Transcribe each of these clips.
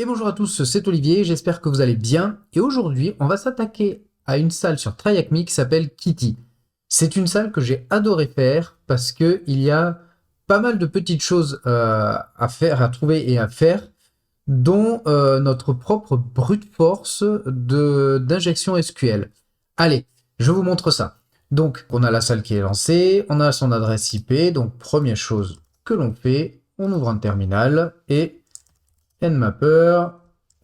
Et bonjour à tous, c'est Olivier, j'espère que vous allez bien. Et aujourd'hui, on va s'attaquer à une salle sur TryHackMe qui s'appelle Kitty. C'est une salle que j'ai adoré faire parce que il y a pas mal de petites choses à faire, à trouver et à faire, dont notre propre brute force d'injection SQL. Allez, je vous montre ça. Donc, on a la salle qui est lancée, on a son adresse IP. Donc, première chose que l'on fait, on ouvre un terminal et Nmapper,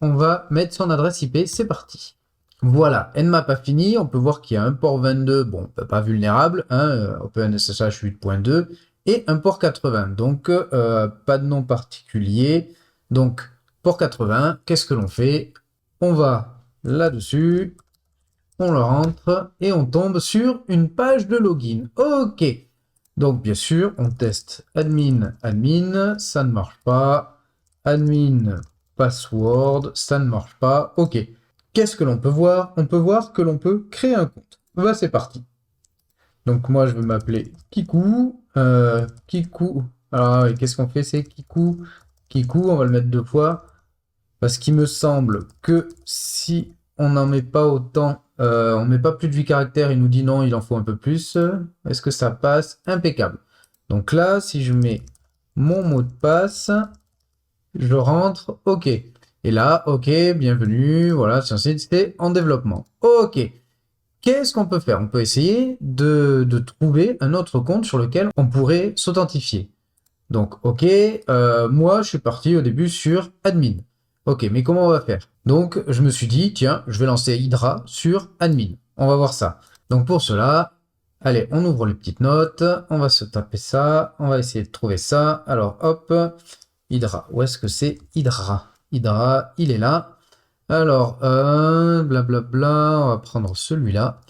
on va mettre son adresse IP, c'est parti. Voilà, Nmap a fini, on peut voir qu'il y a un port 22, bon, pas vulnérable, hein, OpenSSH 8.2, et un port 80, donc pas de nom particulier. Donc, port 80, qu'est-ce que l'on fait? On va là-dessus, on le rentre, et on tombe sur une page de login. Ok, donc bien sûr, on teste admin, ça ne marche pas. Admin password, ça ne marche pas. Ok. Qu'est-ce que l'on peut voir? On peut voir que l'on peut créer un compte. Bah, c'est parti. Donc moi, je vais m'appeler Kikou. Kikou. Alors, qu'est-ce qu'on fait? C'est Kikou. Kikou, on va le mettre 2 fois. Parce qu'il me semble que si on n'en met pas autant, on met pas plus de 8 caractères, il nous dit non, il en faut un peu plus. Est-ce que ça passe? Impeccable. Donc là, si je mets mon mot de passe, je rentre, ok. Et là, ok, bienvenue, voilà, c'est en développement. Ok. Qu'est-ce qu'on peut faire? On peut essayer de trouver un autre compte sur lequel on pourrait s'authentifier. Donc, ok, moi, je suis parti au début sur admin. Ok, mais comment on va faire? Donc, je me suis dit, tiens, je vais lancer Hydra sur admin. On va voir ça. Donc, pour cela, allez, on ouvre les petites notes, on va se taper ça, on va essayer de trouver ça. Alors, hop, Hydra, où est-ce que c'est Hydra? Hydra, il est là. Alors, blablabla, on va prendre celui-là.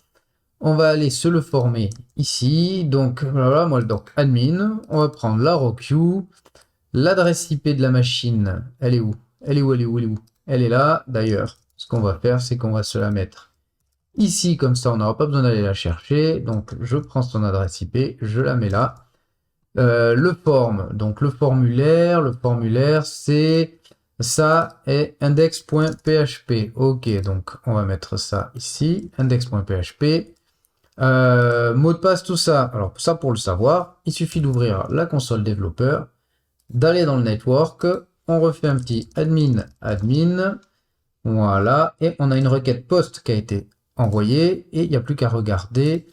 On va aller se le former ici. Donc, voilà, moi, donc, admin. On va prendre la ROQ. L'adresse IP de la machine, elle est où? Elle est où? Elle est où? Elle est où? Elle est là. D'ailleurs, ce qu'on va faire, c'est qu'on va se la mettre ici, comme ça, on n'aura pas besoin d'aller la chercher. Donc, je prends son adresse IP, je la mets là. Le form, donc le formulaire, c'est ça et index.php. Ok, donc on va mettre ça ici, index.php. Mot de passe, tout ça. Alors ça, pour le savoir, il suffit d'ouvrir la console développeur, d'aller dans le network, on refait un petit admin, voilà, et on a une requête post qui a été envoyée, et il n'y a plus qu'à regarder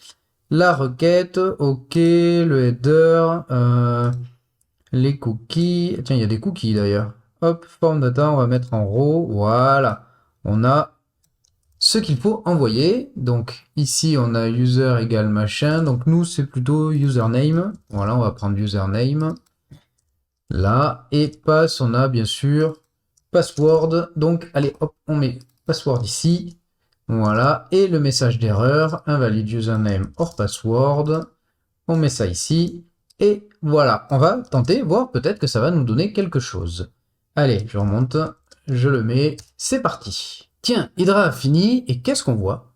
la requête, ok, le header, les cookies. Tiens, il y a des cookies d'ailleurs. Hop, form data, on va mettre en raw. Voilà. On a ce qu'il faut envoyer. Donc ici, on a user égale machin. Donc nous, c'est plutôt username. Voilà, on va prendre username. Là. Et pass, on a bien sûr password. Donc allez, hop, on met password ici. Voilà. Et le message d'erreur, invalide username or password. On met ça ici. Et voilà, on va tenter, voir peut-être que ça va nous donner quelque chose. Allez, je remonte, je le mets, c'est parti. Tiens, Hydra a fini, et qu'est-ce qu'on voit?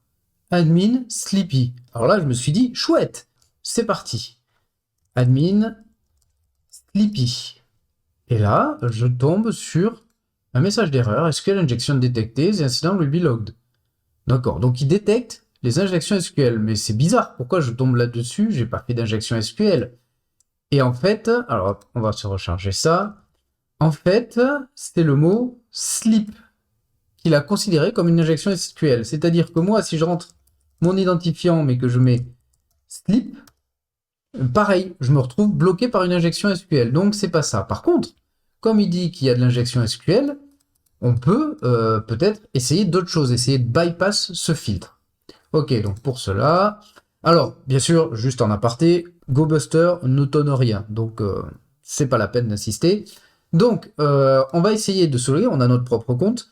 Admin Sleepy. Alors là, je me suis dit, chouette, c'est parti. Admin Sleepy. Et là, je tombe sur un message d'erreur, SQL injection détectée, the incident will be logged. D'accord, donc il détecte les injections SQL, mais c'est bizarre, pourquoi je tombe là-dessus? J'ai pas fait d'injection SQL. Et en fait, alors on va se recharger ça. En fait, c'était le mot sleep qu'il a considéré comme une injection SQL. C'est-à-dire que moi, si je rentre mon identifiant mais que je mets sleep, pareil, je me retrouve bloqué par une injection SQL. Donc c'est pas ça. Par contre, comme il dit qu'il y a de l'injection SQL, on peut peut-être essayer d'autres choses, essayer de bypass ce filtre. Ok, donc pour cela, alors bien sûr, juste en aparté, GoBuster ne donne rien, donc c'est pas la peine d'insister. Donc on va essayer de se loguer, on a notre propre compte,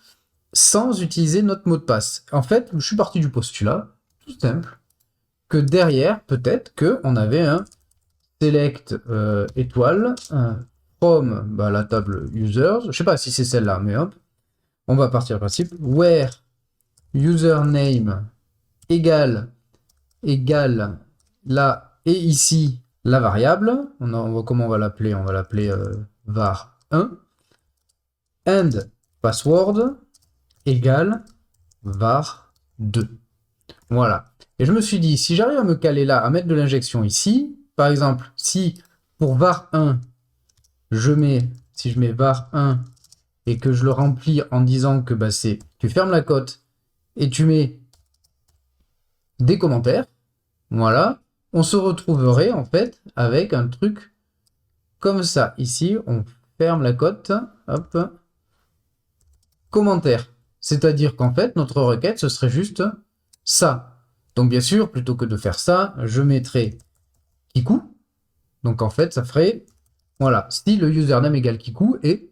sans utiliser notre mot de passe. En fait, je suis parti du postulat, tout simple, que derrière, peut-être qu'on avait un select étoile, from bah, la table users, je sais pas si c'est celle-là, mais hop, on va partir du principe, where username égale là et ici la variable. On voit comment on va l'appeler. On va l'appeler var1. And password égale var2. Voilà. Et je me suis dit, si j'arrive à me caler là, à mettre de l'injection ici, par exemple, si pour var1, si je mets var1 et que je le remplis en disant que bah, tu fermes la cote et tu mets des commentaires, voilà, on se retrouverait en fait avec un truc comme ça. Ici, on ferme la cote, hop, commentaire. C'est-à-dire qu'en fait, notre requête, ce serait juste ça. Donc bien sûr, plutôt que de faire ça, je mettrais Kiku. Donc en fait, ça ferait, voilà, si le username égale Kiku et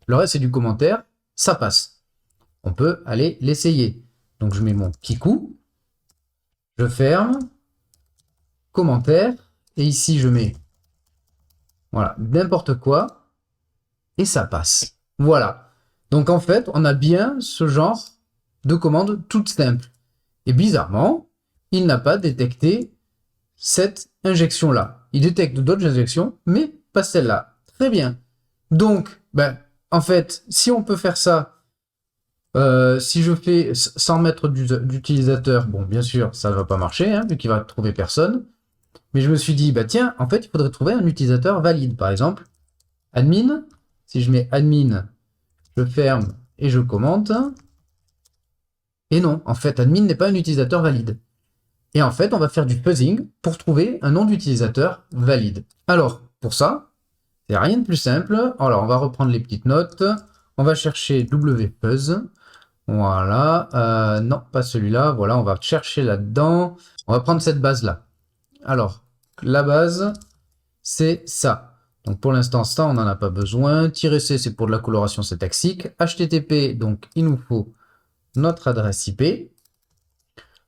le reste c'est du commentaire, ça passe. On peut aller l'essayer. Donc je mets mon Kiku, je ferme, commentaire, et ici je mets, voilà, n'importe quoi, et ça passe. Voilà. Donc en fait, on a bien ce genre de commande toute simple. Et bizarrement, il n'a pas détecté cette injection-là. Il détecte d'autres injections, mais pas celle-là. Très bien. Donc, ben, en fait, si on peut faire ça, si je fais sans mettre d'utilisateur, bon, bien sûr, ça ne va pas marcher, hein, vu qu'il va trouver personne. Mais je me suis dit, bah tiens, en fait, il faudrait trouver un utilisateur valide. Par exemple, admin. Si je mets admin, je ferme et je commente. Et non, en fait, admin n'est pas un utilisateur valide. Et en fait, on va faire du fuzzing pour trouver un nom d'utilisateur valide. Alors, pour ça, c'est rien de plus simple. Alors, on va reprendre les petites notes. On va chercher wfuzz. Voilà. Non, pas celui-là. Voilà, on va chercher là-dedans. On va prendre cette base-là. Alors, la base, c'est ça. Donc, pour l'instant, ça, on n'en a pas besoin. -c, c'est pour de la coloration syntaxique. HTTP, donc, il nous faut notre adresse IP.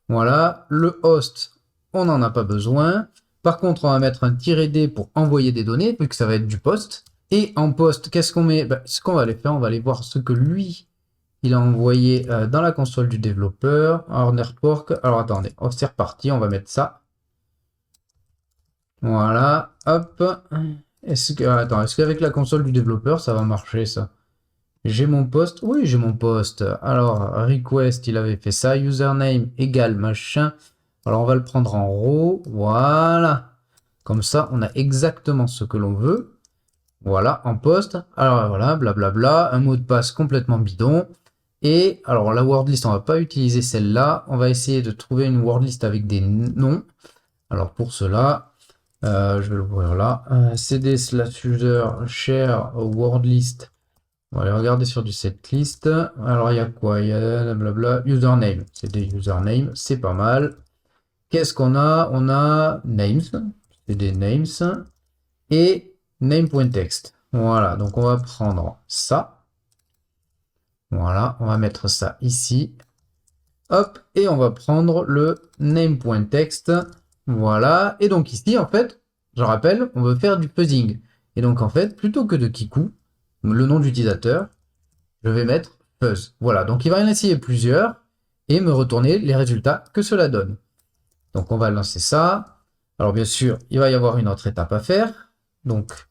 Voilà, le host, on n'en a pas besoin. Par contre, on va mettre un -d pour envoyer des données, vu que ça va être du post. Et en post, qu'est-ce qu'on met? Ce qu'on va aller faire, on va aller voir ce que lui, il a envoyé dans la console du développeur. Alors, network, alors attendez, c'est reparti, on va mettre ça. Voilà, hop. Est-ce qu'avec la console du développeur, ça va marcher, ça? J'ai mon poste. Oui, j'ai mon poste. Alors, request, il avait fait ça. Username égale machin. Alors, on va le prendre en row. Voilà. Comme ça, on a exactement ce que l'on veut. Voilà, en poste. Alors, voilà, blablabla. Un mot de passe complètement bidon. Et, alors, la word list, on va pas utiliser celle-là. On va essayer de trouver une word list avec des noms. Alors, pour cela, je vais l'ouvrir là. cd/user share word list. On va aller regarder sur du setlist. Alors, il y a quoi? Il y a blabla. Username. C'est des usernames. C'est pas mal. Qu'est-ce qu'on a? On a names. C'est des names. Et name.text. Voilà. Donc, on va prendre ça. Voilà. On va mettre ça ici. Hop. Et on va prendre le name.text. Voilà. Et donc, ici, en fait, je rappelle, on veut faire du fuzzing. Et donc, en fait, plutôt que de Kiku, le nom d'utilisateur, je vais mettre fuzz. Voilà, donc il va en essayer plusieurs et me retourner les résultats que cela donne. Donc on va lancer ça. Alors bien sûr, il va y avoir une autre étape à faire. Donc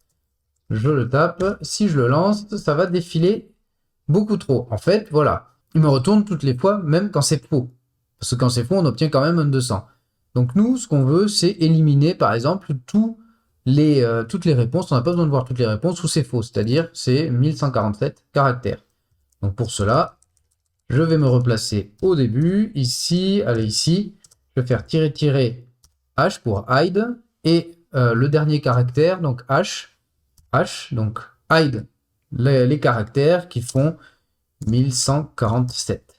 je le tape. Si je le lance, ça va défiler beaucoup trop. En fait, voilà, il me retourne toutes les fois, même quand c'est faux. Parce que quand c'est faux, on obtient quand même un 200. Donc nous, ce qu'on veut, c'est éliminer, par exemple, toutes les réponses. On n'a pas besoin de voir toutes les réponses où c'est faux, c'est-à-dire c'est 1147 caractères. Donc pour cela, je vais me replacer au début, ici, allez ici, je vais faire -h pour hide, et le dernier caractère, donc h, donc hide les caractères qui font 1147.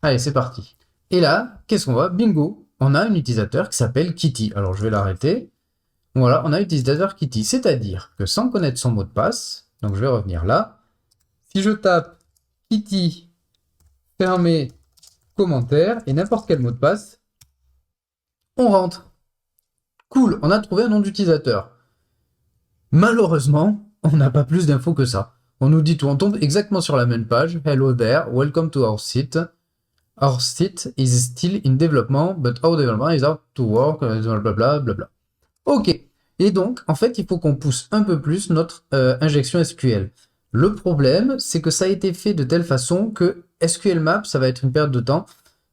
Allez, c'est parti. Et là, qu'est-ce qu'on voit? Bingo, on a un utilisateur qui s'appelle Kitty. Alors je vais l'arrêter. Voilà, on a un utilisateur Kitty, c'est-à-dire que sans connaître son mot de passe, donc je vais revenir là, si je tape Kitty, fermer, commentaire, et n'importe quel mot de passe, on rentre. Cool, on a trouvé un nom d'utilisateur. Malheureusement, on n'a pas plus d'infos que ça. On nous dit tout, on tombe exactement sur la même page. Hello there, welcome to our site. Our site is still in development, but our development is out to work, blablabla, blabla. Ok. Et donc, en fait, il faut qu'on pousse un peu plus notre injection SQL. Le problème, c'est que ça a été fait de telle façon que SQL Map, ça va être une perte de temps.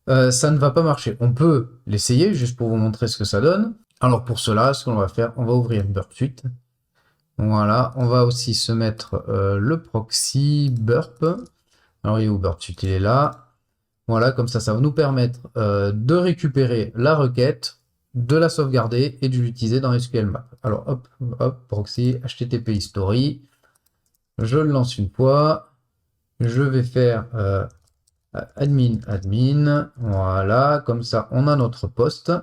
Ça ne va pas marcher. On peut l'essayer juste pour vous montrer ce que ça donne. Alors pour cela, ce qu'on va faire, on va ouvrir Burp Suite. Voilà, on va aussi se mettre le proxy Burp. Alors il est où Burp Suite? Il est là. Voilà, comme ça va nous permettre de récupérer la requête, de la sauvegarder et de l'utiliser dans SQL Map. Alors hop, hop, proxy, HTTP history. Je le lance une fois. Je vais faire admin. Voilà, comme ça on a notre poste.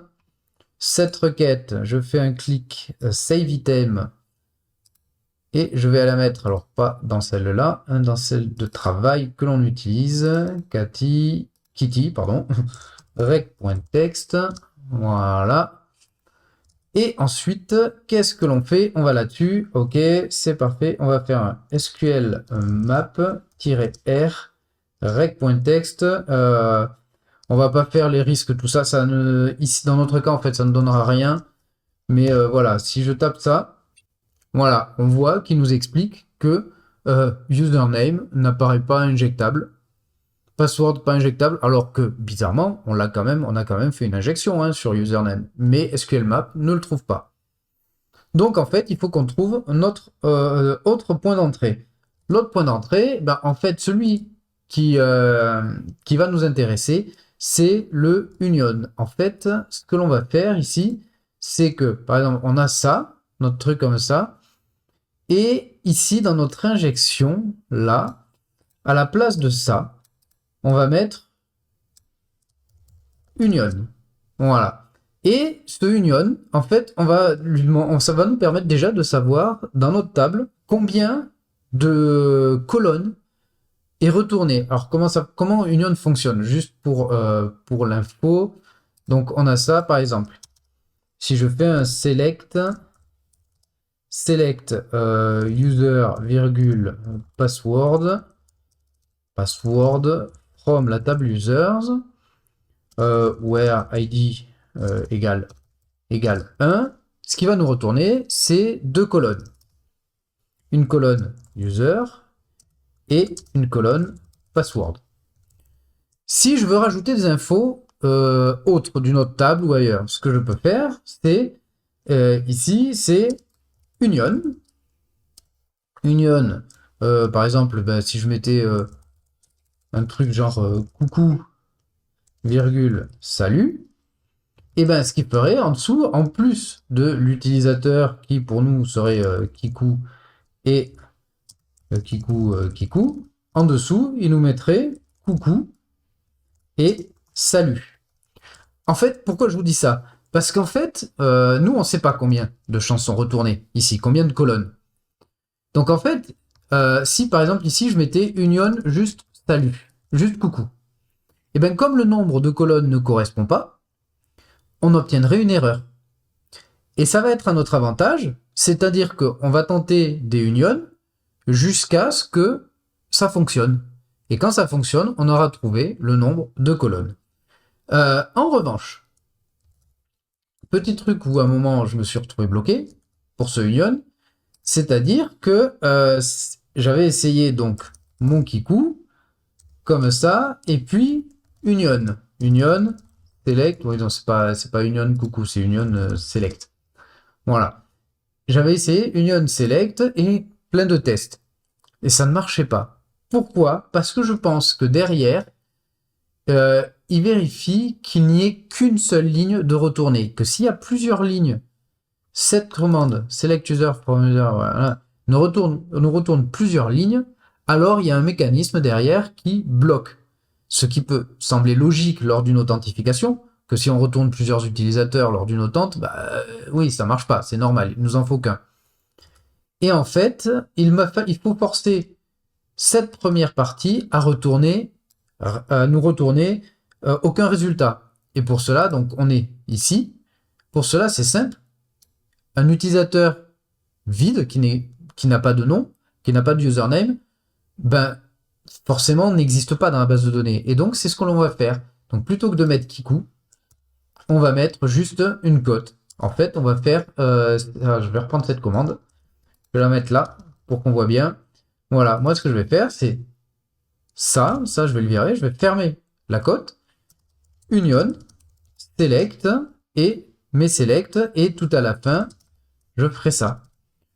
Cette requête, je fais un clic save item et je vais la mettre, alors pas dans celle-là, hein, dans celle de travail que l'on utilise, Kitty, pardon, rec.text, voilà. Et ensuite, qu'est-ce que l'on fait? On va là-dessus, ok, c'est parfait, on va faire un SQL map-r rec.text. On va pas faire les risques, tout ça, ici dans notre cas en fait ça ne donnera rien. Mais voilà, si je tape ça, voilà, on voit qu'il nous explique que username n'apparaît pas injectable, password pas injectable, alors que bizarrement, on a quand même fait une injection hein, sur username, mais SQLMap ne le trouve pas. Donc en fait, il faut qu'on trouve notre autre point d'entrée. L'autre point d'entrée, ben, en fait, celui qui va nous intéresser, c'est le union. En fait, ce que l'on va faire ici, c'est que, par exemple, on a ça, notre truc comme ça, et ici, dans notre injection, là, à la place de ça, on va mettre union. Voilà. Et ce union, en fait, ça va nous permettre déjà de savoir, dans notre table, combien de colonnes est retourné. Alors, comment union fonctionne? Juste pour l'info. Donc, on a ça, par exemple. Si je fais un select user, virgule, password from la table users, where id égale 1, ce qui va nous retourner, c'est deux colonnes. Une colonne user et une colonne password. Si je veux rajouter des infos autres d'une autre table ou ailleurs, ce que je peux faire, c'est ici, c'est union. Union, par exemple, ben, si je mettais un truc genre coucou, virgule, salut, et ben ce qu'il ferait en dessous, en plus de l'utilisateur qui pour nous serait Kikou et Kikou, en dessous, il nous mettrait coucou et salut. En fait, pourquoi je vous dis ça? Parce qu'en fait, nous, on ne sait pas combien de champs sont retournés ici, combien de colonnes. Donc en fait, si par exemple ici, je mettais union juste salut, juste coucou, et bien comme le nombre de colonnes ne correspond pas, on obtiendrait une erreur. Et ça va être à notre avantage, c'est-à-dire qu'on va tenter des unions jusqu'à ce que ça fonctionne. Et quand ça fonctionne, on aura trouvé le nombre de colonnes. En revanche, petit truc où à un moment je me suis retrouvé bloqué pour ce union, c'est-à-dire que j'avais essayé donc mon Kikou comme ça, et puis union, select, oui non c'est pas union coucou, c'est union select. Voilà. J'avais essayé union select et plein de tests. Et ça ne marchait pas. Pourquoi? Parce que je pense que derrière, il vérifie qu'il n'y ait qu'une seule ligne de retournée. Que s'il y a plusieurs lignes, cette commande, select user from user, voilà, nous retourne plusieurs lignes, alors il y a un mécanisme derrière qui bloque. Ce qui peut sembler logique lors d'une authentification, que si on retourne plusieurs utilisateurs lors d'une authent, oui, ça marche pas, c'est normal, il nous en faut qu'un. Et en fait, il faut forcer cette première partie à nous retourner aucun résultat. Et pour cela, donc on est ici. Pour cela, c'est simple. Un utilisateur vide qui n'a pas de nom, qui n'a pas de username, ben forcément n'existe pas dans la base de données. Et donc c'est ce que l'on va faire. Donc plutôt que de mettre Kikou, on va mettre juste une cote. En fait, on va faire, je vais reprendre cette commande. Je vais la mettre là pour qu'on voit bien. Voilà, moi ce que je vais faire, c'est ça je vais le virer, je vais fermer la cote, union, select, et mes select, et tout à la fin, je ferai ça.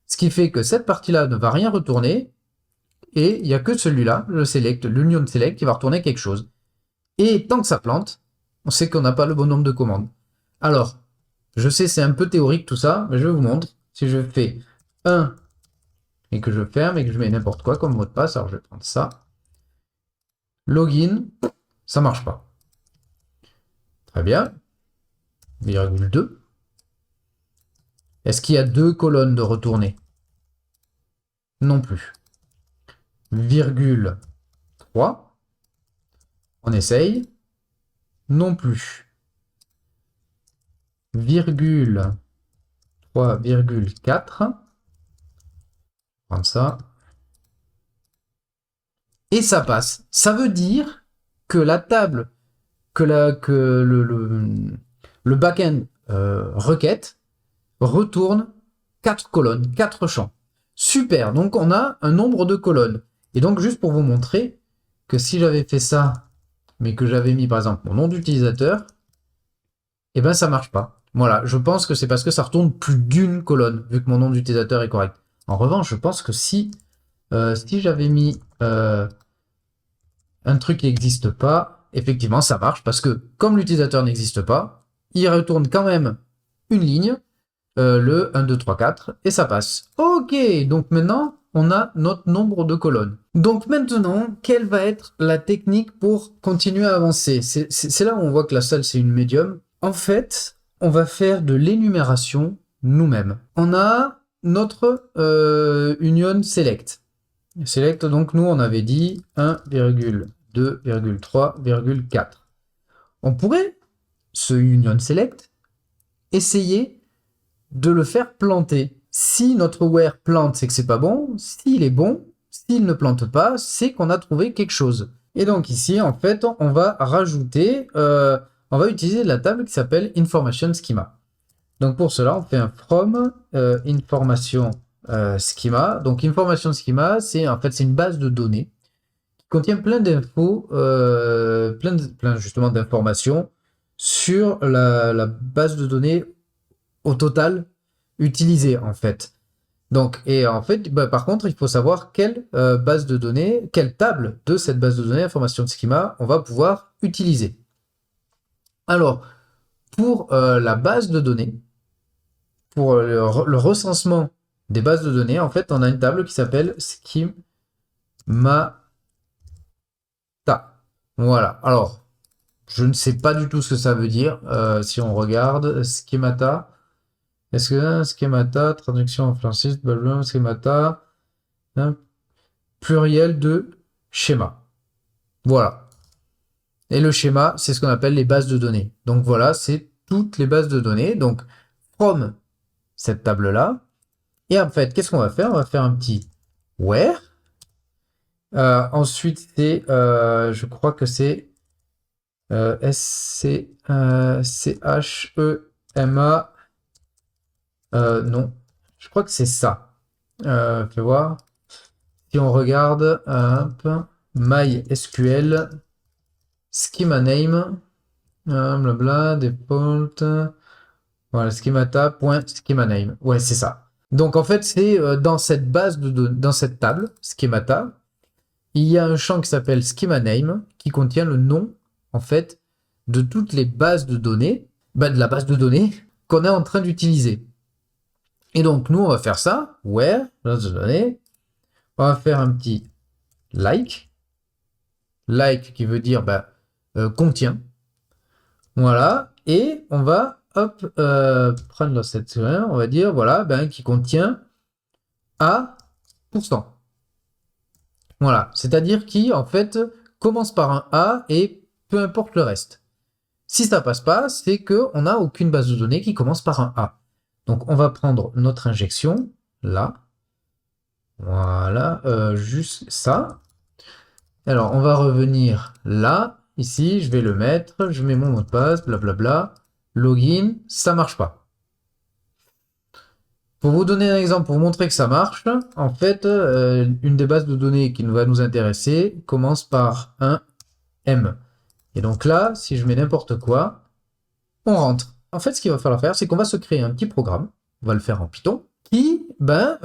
Ce qui fait que cette partie-là ne va rien retourner, et il n'y a que celui-là, le select, l'union select, qui va retourner quelque chose. Et tant que ça plante, on sait qu'on n'a pas le bon nombre de commandes. Alors, je sais c'est un peu théorique tout ça, mais je vous montre. Si je fais 1 et que je ferme et que je mets n'importe quoi comme mot de passe, alors je vais prendre ça. Login, ça marche pas. Très bien. Virgule 2. Est-ce qu'il y a 2 colonnes de retourner? Non plus. Virgule 3. On essaye. Non plus. Virgule 3,4. Prendre ça. Et ça passe. Ça veut dire que la table, que le backend requête retourne 4 colonnes, 4 champs. Super, donc on a un nombre de colonnes. Et donc juste pour vous montrer que si j'avais fait ça, mais que j'avais mis par exemple mon nom d'utilisateur, eh ben ça marche pas. Voilà, je pense que c'est parce que ça retourne plus d'une colonne, vu que mon nom d'utilisateur est correct. En revanche, je pense que si j'avais mis un truc qui n'existe pas, effectivement ça marche, parce que comme l'utilisateur n'existe pas, il retourne quand même une ligne, le 1, 2, 3, 4, et ça passe. Ok, donc maintenant, on a notre nombre de colonnes. Donc maintenant, quelle va être la technique pour continuer à avancer? C'est là où on voit que la salle, c'est une médium. En fait, on va faire de l'énumération nous-mêmes. On a notre union select. Select, donc nous, on avait dit 1,2,3,4. On pourrait, ce union select, essayer de le faire planter. Si notre where plante, c'est que c'est pas bon. S'il est bon, s'il ne plante pas, c'est qu'on a trouvé quelque chose. Et donc ici, en fait, on va rajouter, on va utiliser la table qui s'appelle information schema. Donc pour cela, on fait un from information schema. Donc information schema, c'est en fait c'est une base de données qui contient plein d'infos, plein justement d'informations sur la base de données au total utilisée en fait. Donc, et en fait, bah, par contre, il faut savoir quelle base de données, quelle table de cette base de données information schema on va pouvoir utiliser. Alors, pour la base de données, pour le recensement des bases de données, en fait, on a une table qui s'appelle schemata. Voilà. Alors, je ne sais pas du tout ce que ça veut dire. Si on regarde schemata, est-ce que schemata, traduction en français, schemata, hein, pluriel de schéma. Voilà. Et le schéma, c'est ce qu'on appelle les bases de données. Donc voilà, c'est toutes les bases de données. Donc, from cette table-là. Et en fait, qu'est-ce qu'on va faire? On va faire un petit where. Ensuite, c'est, je crois que c'est S-C-H-E-M-A. Non, je crois que c'est ça. Fais voir. Si on regarde, MySQL, schema name, blabla, default, voilà, schemata.schema name. Ouais, c'est ça. Donc en fait, c'est dans cette base dans cette table, schemata, il y a un champ qui s'appelle schema name qui contient le nom, en fait, de toutes les bases de données, de la base de données qu'on est en train d'utiliser. Et donc, nous, on va faire ça, where, base de données, on va faire un petit like qui veut dire contient, voilà, et on va, hop, prendre cette, on va dire, voilà, qui contient A%. Voilà, c'est-à-dire qui, en fait, commence par un A et peu importe le reste. Si ça passe pas, c'est qu'on n'a aucune base de données qui commence par un A. Donc, on va prendre notre injection, là. Voilà, juste ça. Alors, on va revenir là. Ici, je vais le mettre. Je mets mon mot de passe, blablabla. Login, ça marche pas. Pour vous donner un exemple, pour vous montrer que ça marche, en fait, une des bases de données qui va nous intéresser commence par un M. Et donc là, si je mets n'importe quoi, on rentre. En fait, ce qu'il va falloir faire, c'est qu'on va se créer un petit programme, on va le faire en Python, qui va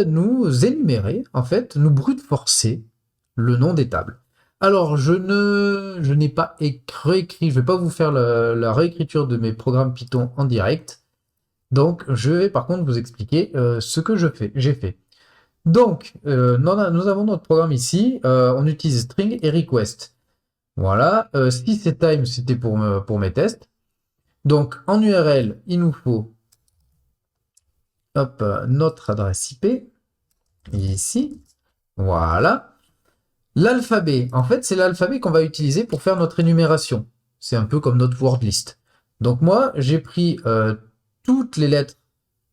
nous énumérer, en fait, nous brute forcer le nom des tables. Alors, je n'ai pas réécrit, je vais pas vous faire la réécriture de mes programmes Python en direct. Donc, je vais par contre vous expliquer ce que j'ai fait. Donc, nous avons notre programme ici. On utilise string et request. Voilà. Si c'est time, c'était pour mes tests. Donc, en URL, il nous faut notre adresse IP. Ici. Voilà. L'alphabet, en fait, c'est l'alphabet qu'on va utiliser pour faire notre énumération. C'est un peu comme notre word list. Donc moi, j'ai pris toutes les lettres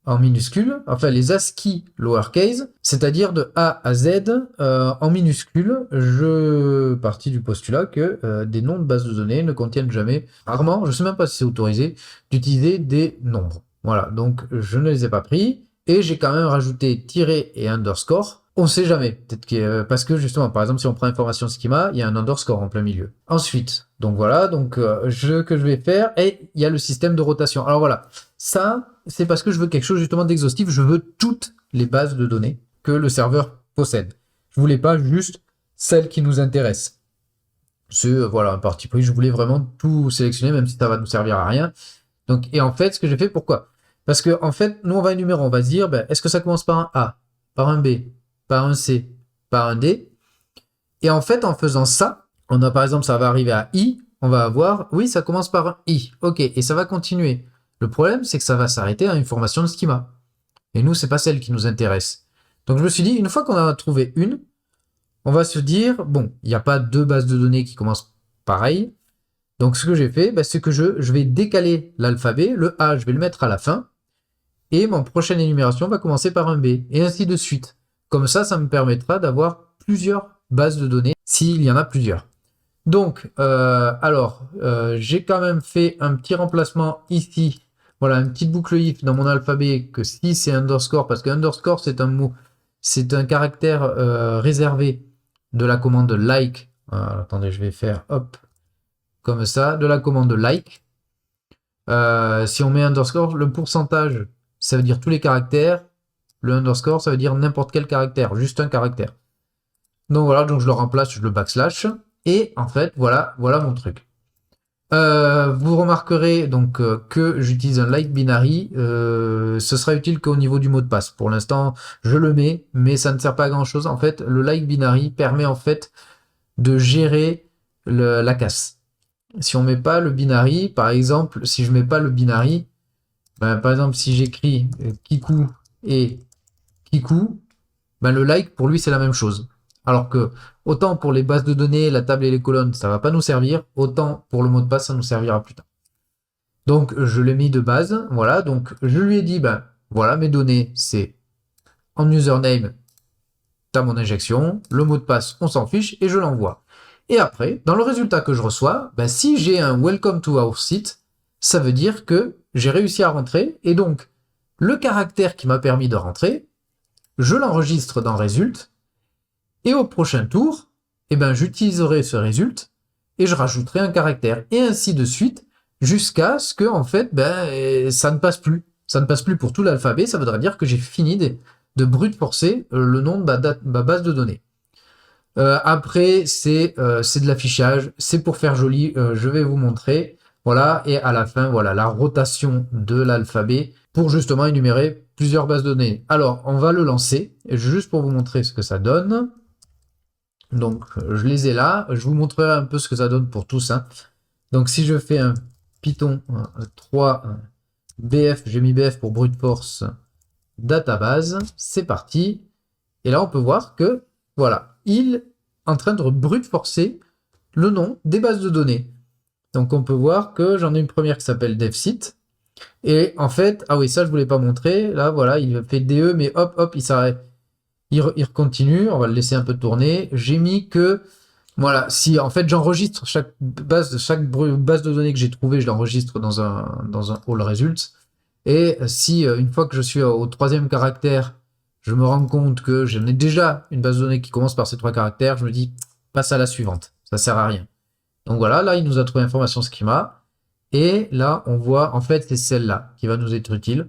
en minuscules, enfin les ASCII lowercase, c'est-à-dire de A à Z en minuscules. Je partis du postulat que des noms de bases de données ne contiennent jamais, rarement, je ne sais même pas si c'est autorisé, d'utiliser des nombres. Voilà, donc je ne les ai pas pris, et j'ai quand même rajouté tiret et underscore. On sait jamais, peut-être que parce que justement, par exemple, si on prend information schema, il y a un underscore en plein milieu. Ensuite, donc voilà, donc que je vais faire, et il y a le système de rotation. Alors voilà, ça, c'est parce que je veux quelque chose justement d'exhaustif. Je veux toutes les bases de données que le serveur possède. Je voulais pas juste celles qui nous intéressent. C'est voilà un parti pris. Je voulais vraiment tout sélectionner, même si ça va nous servir à rien. Donc, et en fait, ce que j'ai fait, pourquoi? Parce que en fait, nous on va énumérer, on va se dire, ben, est-ce que ça commence par un A, par un B, par un C, par un D? Et en fait, en faisant ça, on a par exemple, ça va arriver à I, on va avoir, oui, ça commence par un I, ok, et ça va continuer. Le problème, c'est que ça va s'arrêter à une formation de schema. Et nous, c'est pas celle qui nous intéresse. Donc je me suis dit, une fois qu'on en a trouvé une, on va se dire, bon, il n'y a pas deux bases de données qui commencent pareil. Donc ce que j'ai fait, c'est que je vais décaler l'alphabet, le A, je vais le mettre à la fin, et mon prochaine énumération va commencer par un B, et ainsi de suite. Comme ça me permettra d'avoir plusieurs bases de données, s'il y en a plusieurs. Donc, j'ai quand même fait un petit remplacement ici. Voilà, une petite boucle if dans mon alphabet, que si c'est underscore, parce que underscore c'est un mot, c'est un caractère réservé de la commande like. Attendez, je vais faire hop, comme ça, de la commande like. Si on met underscore, le pourcentage, ça veut dire tous les caractères. Le underscore, ça veut dire n'importe quel caractère, juste un caractère. Donc voilà, donc je le remplace, je le backslash. Et en fait, voilà mon truc. Vous remarquerez donc que j'utilise un like binary. Ce sera utile qu'au niveau du mot de passe. Pour l'instant, je le mets, mais ça ne sert pas à grand chose. En fait, le like binary permet en fait de gérer la casse. Si on met pas le binary, par exemple, si je mets pas le binary, par exemple, si j'écris Kikou et Kikou, le like pour lui c'est la même chose. Alors que autant pour les bases de données, la table et les colonnes, ça va pas nous servir, autant pour le mot de passe, ça nous servira plus tard. Donc je l'ai mis de base, voilà, donc je lui ai dit, voilà, mes données, c'est en username, t'as mon injection, le mot de passe, on s'en fiche, et je l'envoie. Et après, dans le résultat que je reçois, si j'ai un welcome to our site, ça veut dire que j'ai réussi à rentrer, et donc le caractère qui m'a permis de rentrer, je l'enregistre dans result, et au prochain tour, j'utiliserai ce result et je rajouterai un caractère, et ainsi de suite, jusqu'à ce que en fait, ça ne passe plus. Ça ne passe plus pour tout l'alphabet, ça voudrait dire que j'ai fini de brute forcer le nom de ma base de données. Après, c'est de l'affichage, c'est pour faire joli, je vais vous montrer. Voilà, et à la fin, voilà, la rotation de l'alphabet pour justement énumérer plusieurs bases de données. Alors, on va le lancer, juste pour vous montrer ce que ça donne. Donc, je les ai là. Je vous montrerai un peu ce que ça donne pour tous. Donc, si je fais un Python 3 BF, j'ai mis BF pour brute force database, c'est parti. Et là, on peut voir que, voilà, il est en train de brute forcer le nom des bases de données. Donc, on peut voir que j'en ai une première qui s'appelle devsite. Et en fait, ah oui, ça, je voulais pas montrer. Là, voilà, il fait DE, mais hop, il s'arrête. Il continue, on va le laisser un peu tourner. J'ai mis que, voilà, si en fait j'enregistre chaque base de données que j'ai trouvée, je l'enregistre dans un all results. Et si une fois que je suis au troisième caractère, je me rends compte que j'en ai déjà une base de données qui commence par ces 3 caractères, je me dis, passe à la suivante, ça sert à rien. Donc voilà, là il nous a trouvé information schema, et là on voit, en fait c'est celle-là qui va nous être utile,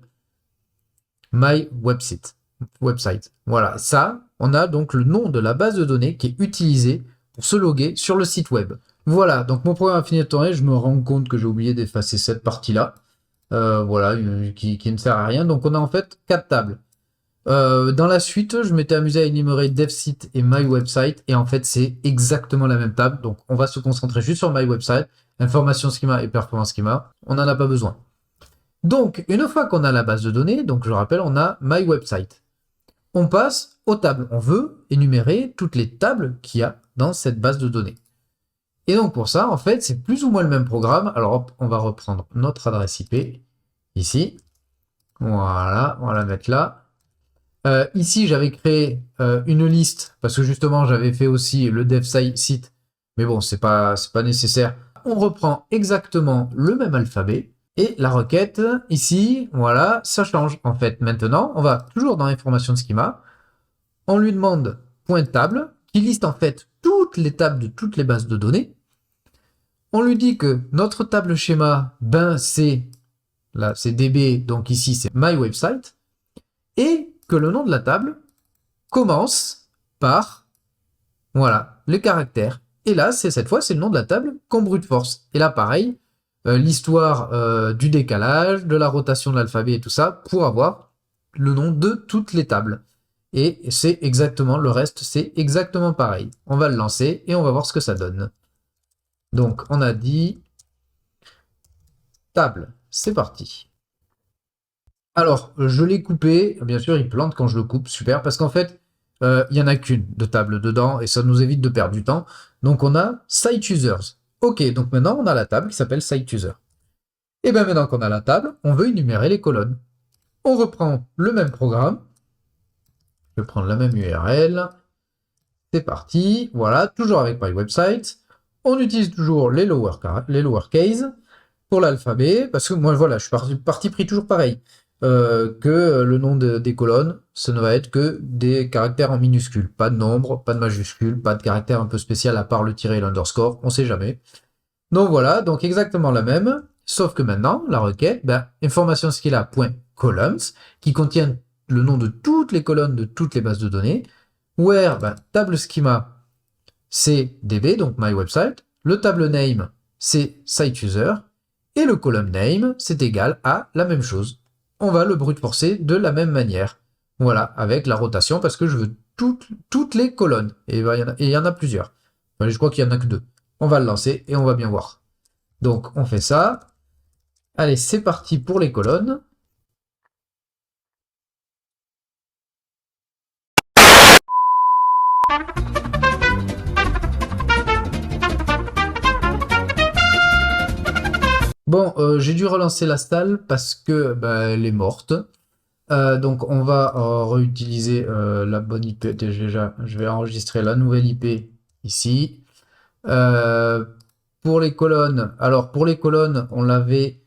my website. Voilà, ça, on a donc le nom de la base de données qui est utilisée pour se loguer sur le site web. Voilà, donc mon programme a fini de tourner, je me rends compte que j'ai oublié d'effacer cette partie-là. Voilà, qui ne sert à rien. Donc on a en fait 4 tables. Dans la suite, je m'étais amusé à énumérer DevSite et MyWebsite, et en fait c'est exactement la même table. Donc on va se concentrer juste sur MyWebsite, information schema et performance schema. On n'en a pas besoin. Donc une fois qu'on a la base de données, donc je rappelle, on a MyWebsite. On passe aux tables. On veut énumérer toutes les tables qu'il y a dans cette base de données. Et donc pour ça, en fait, c'est plus ou moins le même programme. Alors hop, on va reprendre notre adresse IP ici. Voilà, on va la mettre là. Ici, j'avais créé une liste parce que justement, j'avais fait aussi le dev site. Mais bon, c'est pas nécessaire. On reprend exactement le même alphabet. Et la requête, ici, voilà, ça change. En fait, maintenant, on va toujours dans l'information de schema. On lui demande .table, qui liste en fait toutes les tables de toutes les bases de données. On lui dit que notre table schéma, ben c'est DB, donc ici c'est MyWebsite, et que le nom de la table commence par, voilà, les caractères. Et là, cette fois, c'est le nom de la table qu'on brute force. Et là, pareil, l'histoire du décalage, de la rotation de l'alphabet et tout ça, pour avoir le nom de toutes les tables. Et c'est exactement, le reste, c'est exactement pareil. On va le lancer et on va voir ce que ça donne. Donc, on a dit table. C'est parti. Alors, je l'ai coupé. Bien sûr, il plante quand je le coupe. Super. Parce qu'en fait, il n'y en a qu'une de table dedans et ça nous évite de perdre du temps. Donc, on a site users. Ok, donc maintenant, on a la table qui s'appelle site user. Et bien maintenant qu'on a la table, on veut énumérer les colonnes. On reprend le même programme. Je vais prendre la même URL. C'est parti. Voilà, toujours avec MyWebsite. On utilise toujours les lowercase pour l'alphabet, parce que moi, voilà, je suis parti pris toujours pareil. Que le nom des colonnes, ce ne va être que des caractères en minuscules. Pas de nombre, pas de majuscules, pas de caractère un peu spécial à part le tiret et l'underscore, on sait jamais. Donc voilà, donc exactement la même, sauf que maintenant, la requête, information schema.columns, qui contient le nom de toutes les colonnes de toutes les bases de données, where table schema, c'est DB, donc my website, le table name, c'est site user, et le column name, c'est égal à la même chose. On va le brute forcer de la même manière. Voilà, avec la rotation, parce que je veux toutes les colonnes. Et il y en a plusieurs. Enfin, je crois qu'il n'y en a que 2. On va le lancer et on va bien voir. Donc, on fait ça. Allez, c'est parti pour les colonnes. Bon, j'ai dû relancer la stalle parce que elle est morte. Donc on va réutiliser la bonne IP. Déjà, je vais enregistrer la nouvelle IP ici. Pour les colonnes, alors pour les colonnes, on l'avait,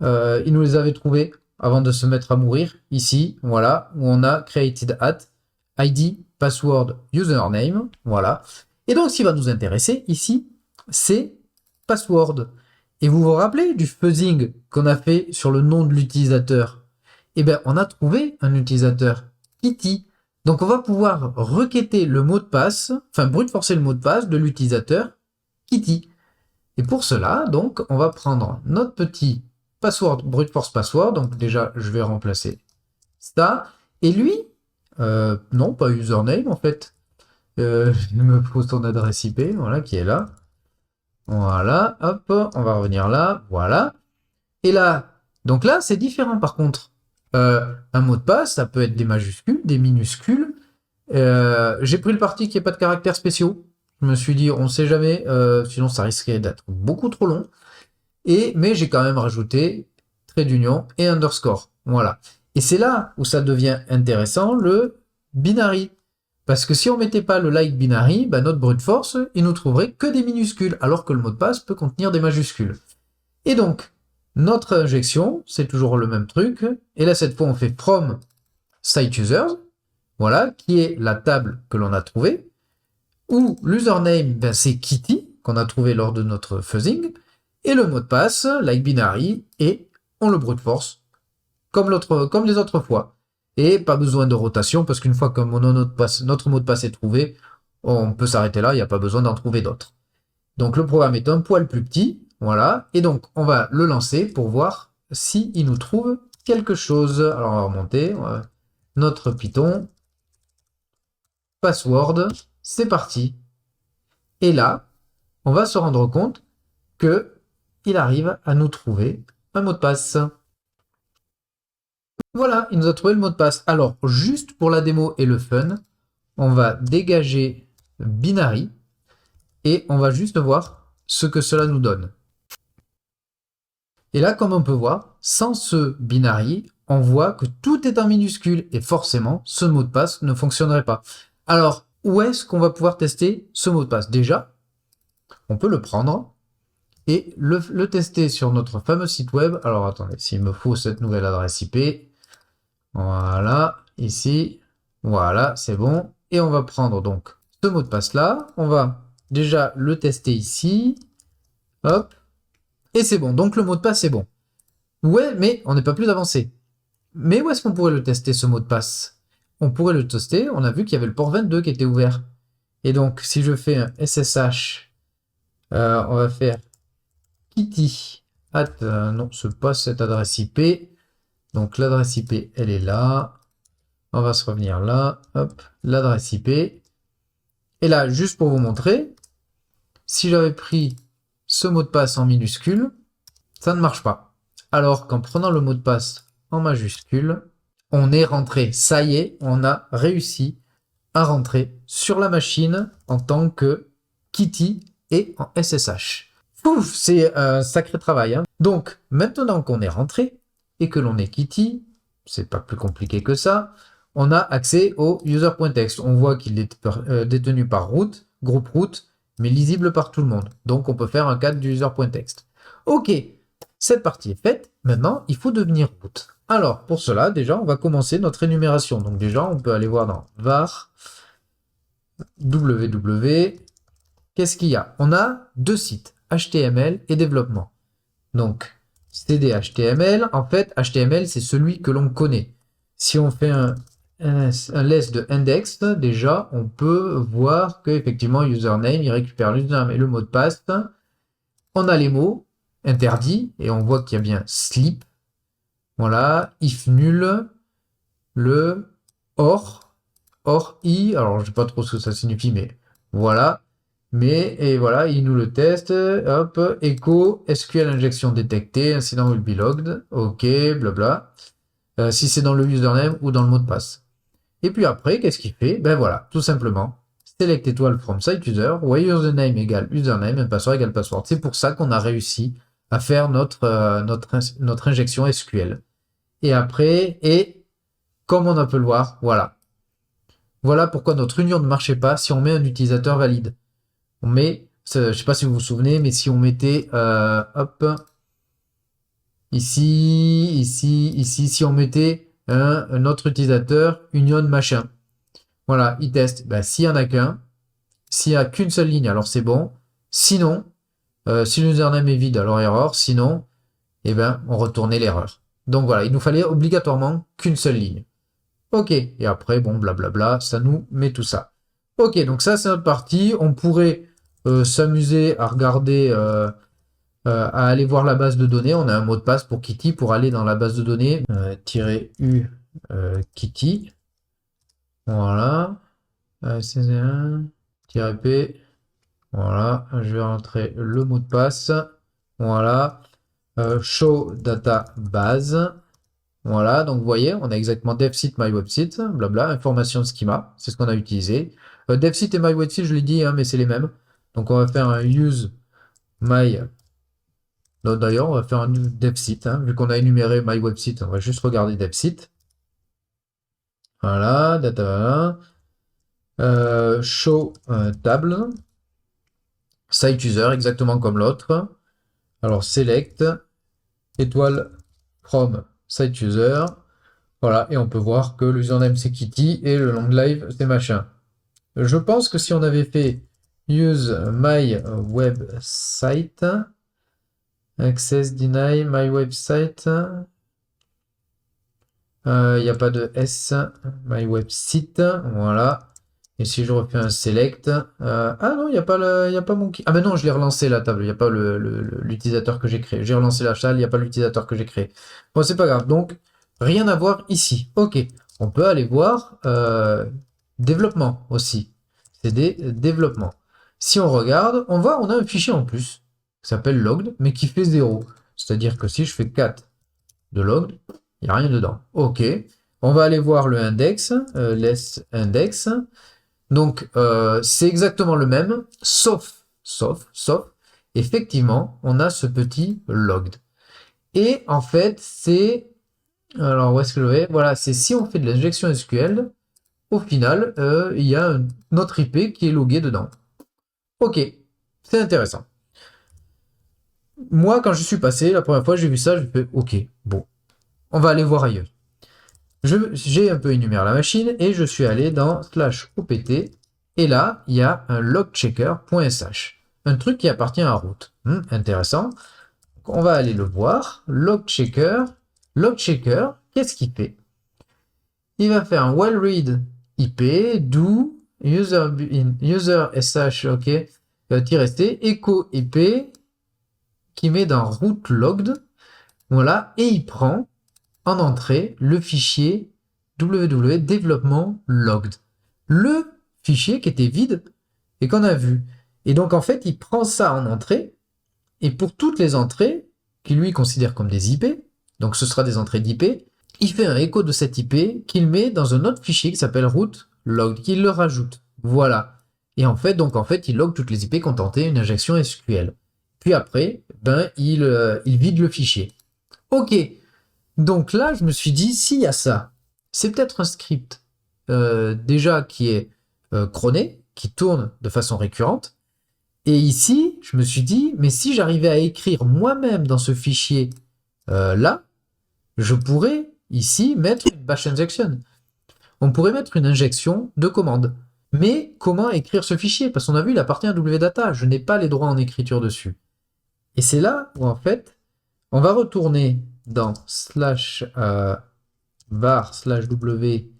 ils nous les avaient trouvées avant de se mettre à mourir. Ici, voilà, où on a created at ID, password, username, voilà. Et donc, ce qui va nous intéresser ici, c'est password. Et vous vous rappelez du fuzzing qu'on a fait sur le nom de l'utilisateur? Eh bien, on a trouvé un utilisateur, Kitty. Donc, on va pouvoir requêter le mot de passe, enfin, brute forcer le mot de passe de l'utilisateur Kitty. Et pour cela, donc, on va prendre notre petit password, brute force password. Donc, déjà, je vais remplacer ça. Et lui, non, pas username, en fait. Il me faut son adresse IP, voilà, qui est là. Voilà, hop, on va revenir là, voilà. Et là, donc là, c'est différent par contre. Un mot de passe, ça peut être des majuscules, des minuscules. J'ai pris le parti qu'il n'y ait pas de caractères spéciaux. Je me suis dit, on ne sait jamais, sinon ça risquerait d'être beaucoup trop long. Mais j'ai quand même rajouté trait d'union et underscore. Voilà. Et c'est là où ça devient intéressant, le binary. Parce que si on mettait pas le like binary, notre brute force, il nous trouverait que des minuscules, alors que le mot de passe peut contenir des majuscules. Et donc, Notre injection, c'est toujours le même truc. Et là, cette fois, on fait from site users, voilà, qui est la table que l'on a trouvée. Où l'username, ben, c'est Kitty, qu'on a trouvé lors de notre fuzzing. Et le mot de passe, like binary, et on le brute force, comme les autres fois. Et pas besoin de rotation, parce qu'une fois que notre mot de passe est trouvé, on peut s'arrêter là, il n'y a pas besoin d'en trouver d'autres. Donc le programme est un poil plus petit, voilà, et donc on va le lancer pour voir si il nous trouve quelque chose. Alors on va remonter, notre Python, password, c'est parti. Et là, on va se rendre compte que il arrive à nous trouver un mot de passe. Voilà, il nous a trouvé le mot de passe. Alors, juste pour la démo et le fun, on va dégager binary et on va juste voir ce que cela nous donne. Et là, comme on peut voir, sans ce binary, on voit que tout est en minuscule et forcément, ce mot de passe ne fonctionnerait pas. Alors, où est-ce qu'on va pouvoir tester ce mot de passe? Déjà, on peut le prendre et le tester sur notre fameux site web. Alors, attendez, s'il me faut cette nouvelle adresse IP. Voilà, ici. Voilà, c'est bon. Et on va prendre donc ce mot de passe là. On va déjà le tester ici. Hop. Et c'est bon. Donc le mot de passe est bon. Ouais, mais on n'est pas plus avancé. Mais où est-ce qu'on pourrait le tester, ce mot de passe? On pourrait le tester. On a vu qu'il y avait le port 22 qui était ouvert. Et donc, si je fais un SSH, on va faire kitty at, non, c'est pas cette adresse IP. Donc l'adresse IP, elle est là. On va se revenir là. Hop, l'adresse IP. Et là, juste pour vous montrer, si j'avais pris ce mot de passe en minuscule, ça ne marche pas. Alors qu'en prenant le mot de passe en majuscule, on est rentré. Ça y est, on a réussi à rentrer sur la machine en tant que Kitty et en SSH. Ouf, c'est un sacré travail, hein. Donc, maintenant qu'on est rentré et que l'on est Kitty, c'est pas plus compliqué que ça, on a accès au user.txt. On voit qu'il est détenu par root, groupe root, mais lisible par tout le monde. Donc, on peut faire un cadre du user.txt. Ok, cette partie est faite. Maintenant, il faut devenir root. Alors, pour cela, déjà, on va commencer notre énumération. Donc, déjà, on peut aller voir dans var www. Qu'est-ce qu'il y a? On a deux sites, HTML et développement. Donc, CD HTML, en fait, HTML, c'est celui que l'on connaît. Si on fait un less de index, déjà, on peut voir qu'effectivement, username, il récupère l'username et le mot de passe. On a les mots interdits, et on voit qu'il y a bien sleep. Voilà, if nul, le or i, alors je sais pas trop ce que ça signifie, mais voilà. Mais, et voilà, il nous le teste, hop, echo, SQL injection détectée, incident will be logged, ok, blabla. Si c'est dans le username ou dans le mot de passe. Et puis après, qu'est-ce qu'il fait? Ben voilà, tout simplement, select étoile from site user, where username égale username, et password égale password. C'est pour ça qu'on a réussi à faire notre injection SQL. Et après, et comme on peut le voir, voilà. Voilà pourquoi notre union ne marchait pas si on met un utilisateur valide. On met, je sais pas si vous vous souvenez, mais si on mettait, hop, ici, si on mettait un autre utilisateur, union machin. Voilà, il teste. Ben, s'il y en a qu'un, s'il y a qu'une seule ligne, alors c'est bon. Sinon, si l'username est vide, alors erreur. Sinon, eh ben, on retournait l'erreur. Donc voilà, il nous fallait obligatoirement qu'une seule ligne. Ok, et après, bon, blablabla, ça nous met tout ça. Ok, donc ça c'est notre partie. On pourrait s'amuser à regarder, à aller voir la base de données. On a un mot de passe pour Kitty pour aller dans la base de données -u Kitty. Voilà. -p. Voilà. Je vais rentrer le mot de passe. Voilà. Show data base. Voilà, donc vous voyez, on a exactement devsite, mywebsite, blabla, information schema, c'est ce qu'on a utilisé. Devsite et mywebsite, je l'ai dit, hein, mais c'est les mêmes. Donc on va faire un use my. Non, d'ailleurs, on va faire un devsite, hein, vu qu'on a énuméré mywebsite, on va juste regarder devsite. Voilà, data. Show table. Site user, exactement comme l'autre. Alors select. étoile from site user. Voilà, et on peut voir que le username c'est Kitty et le long live c'est machin. Je pense que si on avait fait use my website, access deny my website, il n'y a pas de S, my website, voilà. Et si je refais un select, ah non, il n'y a pas y a pas mon Ah ben non, je l'ai relancé la table, il n'y a pas l'utilisateur que j'ai créé. J'ai relancé la salle, il n'y a pas l'utilisateur que j'ai créé. Bon, c'est pas grave, donc rien à voir ici. Ok, on peut aller voir développement aussi. C'est des développements. Si on regarde, on voit, on a un fichier en plus qui s'appelle logged, mais qui fait 0. C'est-à-dire que si je fais 4 de logged, il n'y a rien dedans. Ok, on va aller voir le index, less index. Donc, c'est exactement le même, sauf, effectivement, on a ce petit logged. Et en fait, c'est, alors où est-ce que je vais? Voilà, c'est si on fait de l'injection SQL, au final, il y a notre IP qui est logué dedans. Ok, c'est intéressant. Moi, quand je suis passé, la première fois, j'ai vu ça, j'ai fait, ok, bon, on va aller voir ailleurs. J'ai un peu énuméré la machine et je suis allé dans /opt et là, il y a un logchecker.sh, un truc qui appartient à root. Intéressant. On va aller le voir. Logchecker, qu'est-ce qu'il fait? Il va faire un while read IP, do, user sh, ok, -t, echo IP, qui met dans root logged, voilà, et il prend en entrée le fichier www logged. Le fichier qui était vide et qu'on a vu. Et donc en fait, il prend ça en entrée, et pour toutes les entrées, qu'il lui considère comme des IP, donc ce sera des entrées d'IP, il fait un écho de cette IP qu'il met dans un autre fichier qui s'appelle root logged, qu'il le rajoute. Voilà. Et en fait, il log toutes les IP qui ont tenté une injection SQL. Puis après, il vide le fichier. Ok. Donc là, je me suis dit, s'il y a ça, c'est peut-être un script déjà qui est cronné, qui tourne de façon récurrente. Et ici, je me suis dit, mais si j'arrivais à écrire moi-même dans ce fichier là, je pourrais ici mettre une bash injection. On pourrait mettre une injection de commande. Mais comment écrire ce fichier? Parce qu'on a vu, il appartient à wdata. Je n'ai pas les droits en écriture dessus. Et c'est là où en fait, on va retourner dans /var/w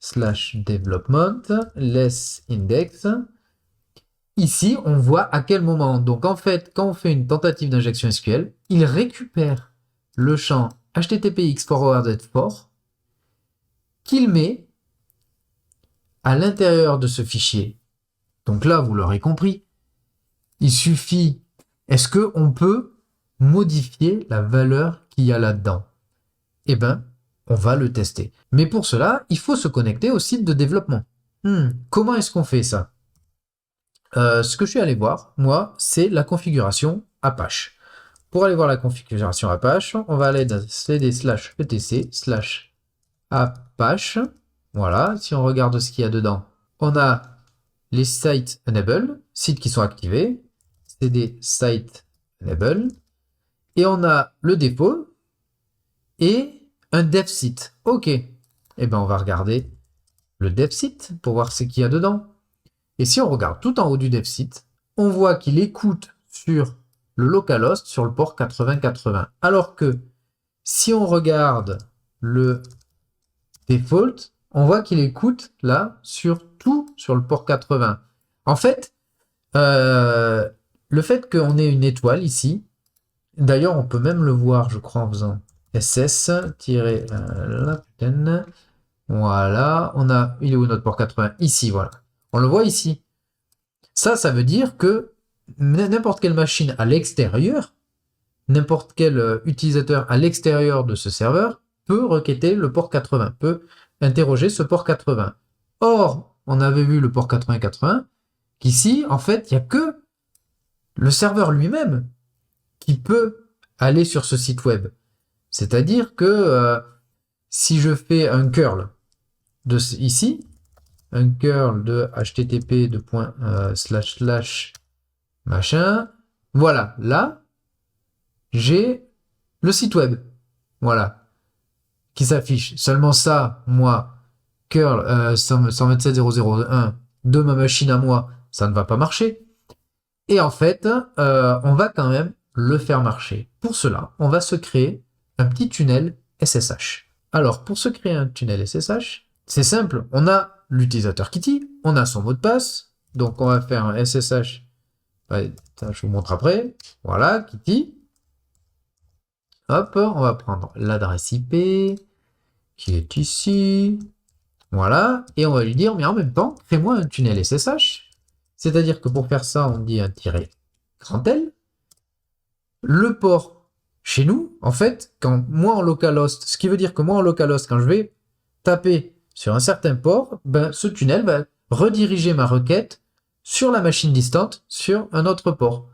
/development less index. Ici, on voit à quel moment. Donc en fait, quand on fait une tentative d'injection SQL, il récupère le champ httpx forwarded for qu'il met à l'intérieur de ce fichier. Donc là, vous l'aurez compris, il suffit. Est-ce qu'on peut modifier la valeur qu'il y a là-dedans? Eh bien, on va le tester. Mais pour cela, il faut se connecter au site de développement. Comment est-ce qu'on fait ça? Ce que je suis allé voir, moi, c'est la configuration Apache. Pour aller voir la configuration Apache, on va aller dans cd/etc/apache. Voilà, si on regarde ce qu'il y a dedans, on a les sites enable, sites qui sont activés, cd site enable, et on a le dépôt et un dev site. Ok, et ben on va regarder le dev site pour voir ce qu'il y a dedans. Et si on regarde tout en haut du dev site, on voit qu'il écoute sur le localhost sur le port 8080. Alors que si on regarde le default, on voit qu'il écoute là sur tout sur le port 80. En fait, le fait qu'on ait une étoile ici, d'ailleurs on peut même le voir, je crois, en faisant ss voilà, il est où notre port 80? Ici, voilà. On le voit ici. Ça veut dire que n'importe quelle machine à l'extérieur, n'importe quel utilisateur à l'extérieur de ce serveur peut requêter le port 80, peut interroger ce port 80. Or, on avait vu le port 8080, qu'ici, en fait, il n'y a que le serveur lui-même qui peut aller sur ce site web. C'est-à-dire que si je fais un curl de ici, un curl de http // machin, voilà, là, j'ai le site web. Voilà. Qui s'affiche. Seulement ça, moi, curl 127.0.0.1 de ma machine à moi, ça ne va pas marcher. Et en fait, on va quand même le faire marcher. Pour cela, on va se créer un petit tunnel SSH. Alors, pour se créer un tunnel SSH, c'est simple. On a l'utilisateur Kitty, on a son mot de passe. Donc, on va faire un SSH. Ouais, je vous montre après. Voilà, Kitty. Hop, on va prendre l'adresse IP qui est ici. Voilà, et on va lui dire, mais en même temps, crée-moi un tunnel SSH. C'est-à-dire que pour faire ça, on dit un tiret grand L. Le port chez nous, en fait, quand moi en localhost, ce qui veut dire que moi en localhost, quand je vais taper sur un certain port, ben, ce tunnel va rediriger ma requête sur la machine distante sur un autre port.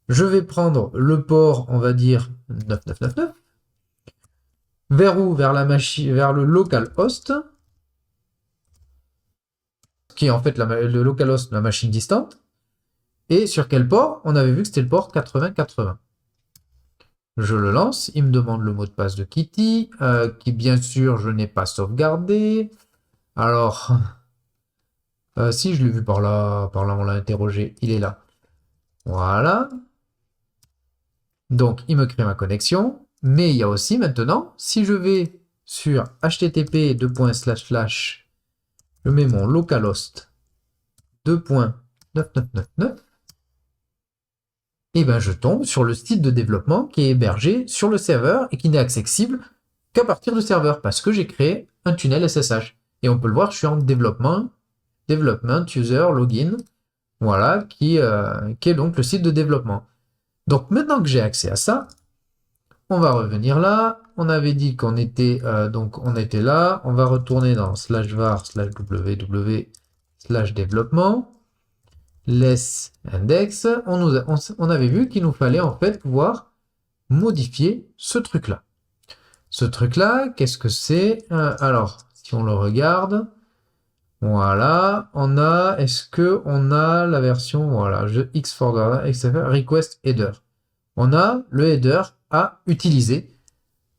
Je vais prendre le port, on va dire 9999. Vers où? Vers la machine, vers le localhost, qui est en fait le localhost de la machine distante. Et sur quel port? On avait vu que c'était le port 8080. Je le lance, il me demande le mot de passe de Kitty, qui bien sûr je n'ai pas sauvegardé. Alors, si je l'ai vu par là on l'a interrogé, il est là. Voilà. Donc il me crée ma connexion, mais il y a aussi maintenant, si je vais sur http je mets mon localhost 2.9999, et ben je tombe sur le site de développement qui est hébergé sur le serveur et qui n'est accessible qu'à partir du serveur parce que j'ai créé un tunnel SSH. Et on peut le voir, je suis en development user login, voilà, qui est donc le site de développement. Donc maintenant que j'ai accès à ça, on va revenir là. On avait dit qu'on était donc on était là. On va retourner dans /var/www/développement. Less index. On avait vu qu'il nous fallait en fait pouvoir modifier ce truc-là. Ce truc-là, qu'est-ce que c'est? Alors, si on le regarde, voilà, on a, est-ce que on a la version, voilà, xforward, request header. On a le header à utiliser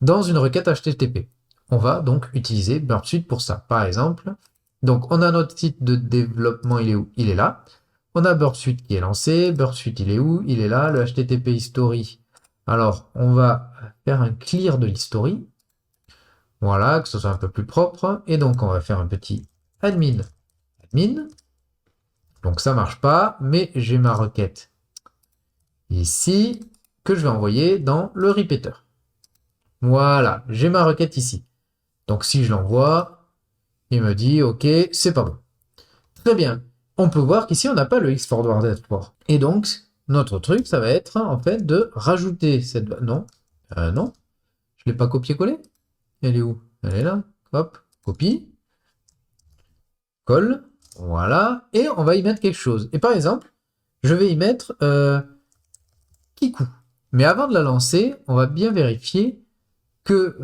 dans une requête HTTP. On va donc utiliser Burp Suite pour ça. Par exemple, donc on a notre site de développement, il est où? Il est là. On a Burp Suite qui est lancé. Burp Suite, il est où? Il est là. Le HTTP history. Alors, on va faire un clear de l'history. Voilà, que ce soit un peu plus propre. Et donc, on va faire un petit admin. Donc, ça marche pas, mais j'ai ma requête ici que je vais envoyer dans le repeater. Voilà, j'ai ma requête ici. Donc, si je l'envoie, il me dit, OK, c'est pas bon. Très bien. On peut voir qu'ici, on n'a pas le xforwarded port. Et donc, notre truc, ça va être, en fait, de rajouter cette... Non, non, je ne l'ai pas copié-collé. Elle est où? Elle est là. Hop, copie. Colle. Voilà. Et on va y mettre quelque chose. Et par exemple, je vais y mettre Kiku. Mais avant de la lancer, on va bien vérifier que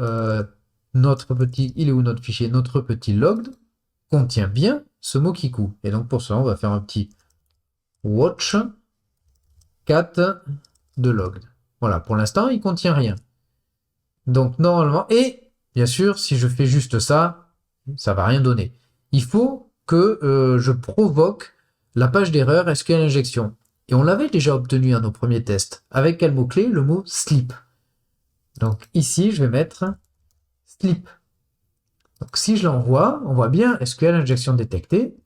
notre petit... Il est où notre fichier? Notre petit logged contient bien ce mot Kiku. Et donc pour cela, on va faire un petit watch cat de logged. Voilà, pour l'instant, il contient rien. Donc normalement, et bien sûr, si je fais juste ça, ça va rien donner. Il faut que je provoque la page d'erreur SQL injection. Et on l'avait déjà obtenu à nos premiers tests. Avec quel mot-clé? Le mot sleep. Donc ici, je vais mettre sleep. Donc si je l'envoie, on voit bien SQL injection détectée.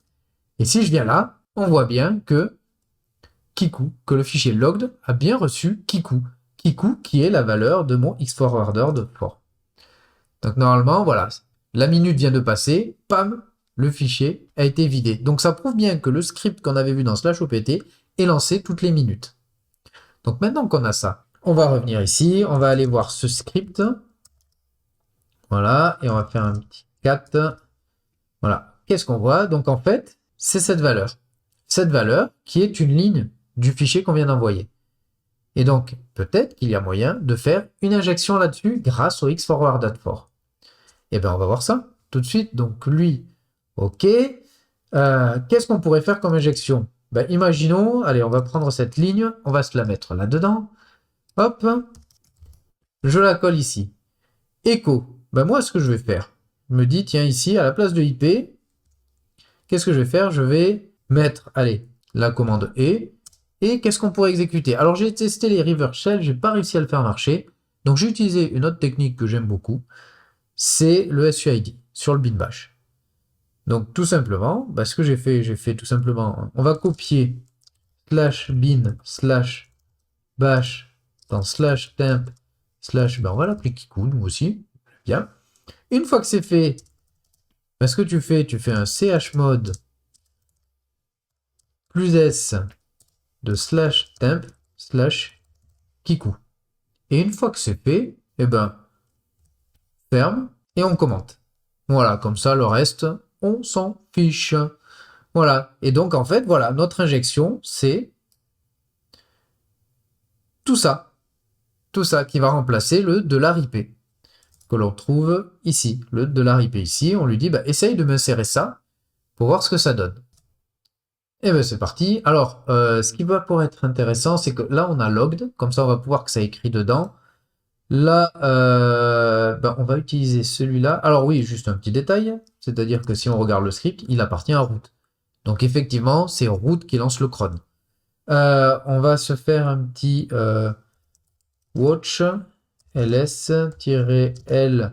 Et si je viens là, on voit bien que Kiku, que le fichier logged a bien reçu Kiku. Kiku qui est la valeur de mon xforwarder de port. Donc normalement, voilà, la minute vient de passer, pam, le fichier a été vidé. Donc ça prouve bien que le script qu'on avait vu dans /opt est lancé toutes les minutes. Donc maintenant qu'on a ça, on va revenir ici, on va aller voir ce script. Voilà, et on va faire un petit cat. Voilà, qu'est-ce qu'on voit? Donc en fait, c'est cette valeur. Cette valeur qui est une ligne du fichier qu'on vient d'envoyer. Et donc, peut-être qu'il y a moyen de faire une injection là-dessus grâce au xforward.for. Et bien, on va voir ça tout de suite. Donc, lui, OK. Qu'est-ce qu'on pourrait faire comme injection? Ben, imaginons, allez, on va prendre cette ligne, on va se la mettre là-dedans. Hop. je la colle ici. Echo. Ben moi, ce que je vais faire, je me dis, tiens, ici, à la place de IP, qu'est-ce que je vais faire? Je vais mettre, allez, la commande et qu'est-ce qu'on pourrait exécuter? Alors, j'ai testé les reverse shell, j'ai pas réussi à le faire marcher. Donc, j'ai utilisé une autre technique que j'aime beaucoup, c'est le SUID sur le bin bash. Donc, tout simplement, bah, ce que j'ai fait tout simplement, on va copier slash bin slash bash dans slash temp slash, ben on va l'appeler Kiku, nous aussi, bien. Une fois que c'est fait, ben ce que tu fais un chmod plus s de slash temp slash Kiku. Et une fois que c'est fait, eh ben, ferme et on commente. Voilà, comme ça, le reste, on s'en fiche. Voilà. Et donc, en fait, voilà, notre injection, c'est tout ça. Tout ça qui va remplacer le $IP que l'on trouve ici. Le $IP ici, on lui dit, bah, essaye de m'insérer ça pour voir ce que ça donne. Et ben c'est parti. Alors, ce qui va pour être intéressant, c'est que là, on a logged. Comme ça, on va pouvoir que ça écrit dedans. Là, ben, on va utiliser celui-là. Alors oui, juste un petit détail. C'est-à-dire que si on regarde le script, il appartient à root. Donc effectivement, c'est root qui lance le cron. On va se faire un petit watch ls-l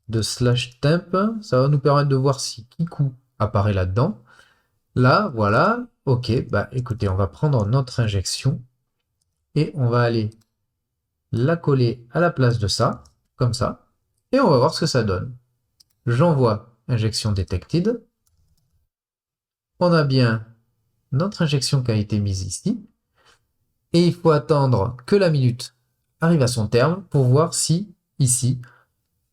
de slash temp. Ça va nous permettre de voir si Kiku apparaît là-dedans. Là, voilà. Ok, bah écoutez, on va prendre notre injection et on va aller la coller à la place de ça, comme ça, et on va voir ce que ça donne. J'envoie injection detected. On a bien notre injection qui a été mise ici. Et il faut attendre que la minute arrive à son terme pour voir si, ici,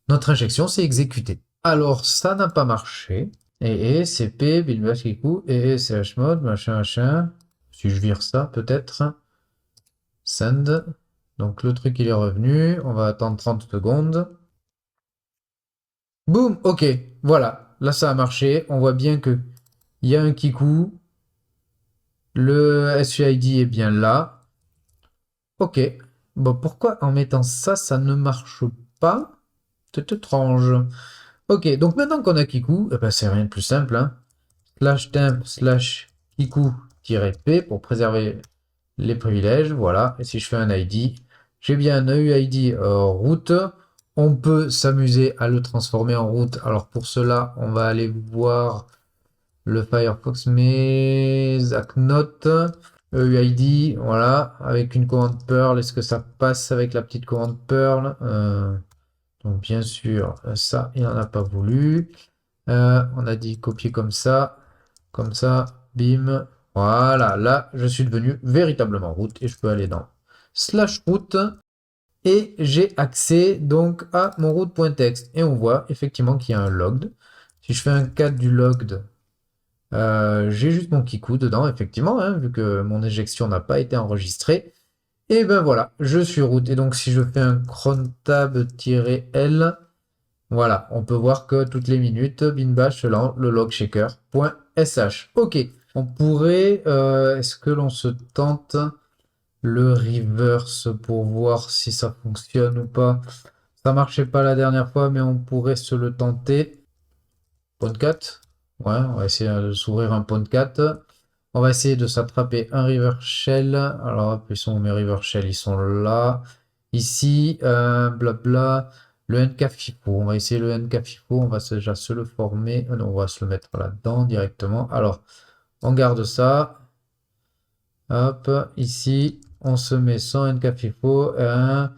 notre injection s'est exécutée. Alors, ça n'a pas marché. CP, buildbash Kiku, chmod, machin, machin. Si je vire ça, peut-être. Send. Donc, le truc, il est revenu. On va attendre 30 secondes. Boum, ok, voilà. Là, ça a marché. On voit bien que il y a un Kiku. Le SUID est bien là. Ok. Bon, pourquoi en mettant ça, ça ne marche pas? C'est étrange. Ok, donc maintenant qu'on a Kiku, eh ben c'est rien de plus simple. Hein. Slash temp slash Kiku-p pour préserver les privilèges. Voilà. Et si je fais un ID, j'ai bien un UID route. On peut s'amuser à le transformer en route. Alors pour cela, on va aller voir le Firefox Note UID. Voilà. Avec une commande Perl. Est-ce que ça passe avec la petite commande Perl donc bien sûr, ça, il n'en a pas voulu. On a dit copier comme ça, bim. Voilà, là, je suis devenu véritablement root et je peux aller dans slash root et j'ai accès donc à mon root.txt et on voit effectivement qu'il y a un logged. Si je fais un cat du logged, j'ai juste mon Kiku dedans, effectivement, hein, vu que mon injection n'a pas été enregistrée. Et ben voilà, je suis root. Et donc si je fais un cron tab-l, voilà, on peut voir que toutes les minutes, binbash lance le log shaker.sh. Ok, on pourrait, est-ce que l'on se tente le reverse pour voir si ça fonctionne ou pas? Ça marchait pas la dernière fois, mais on pourrait se le tenter. Podcat, ouais, on va essayer de s'ouvrir un podcat. On va essayer de s'attraper un reverse shell. Alors, appuyons mes reverse shell, ils sont là. Ici, blabla. Le NK FIFO. On va essayer le NK FIFO. On va déjà se le former. Non, on va se le mettre là-dedans directement. Alors, on garde ça. Hop, ici, on se met sans NK FIFO. Un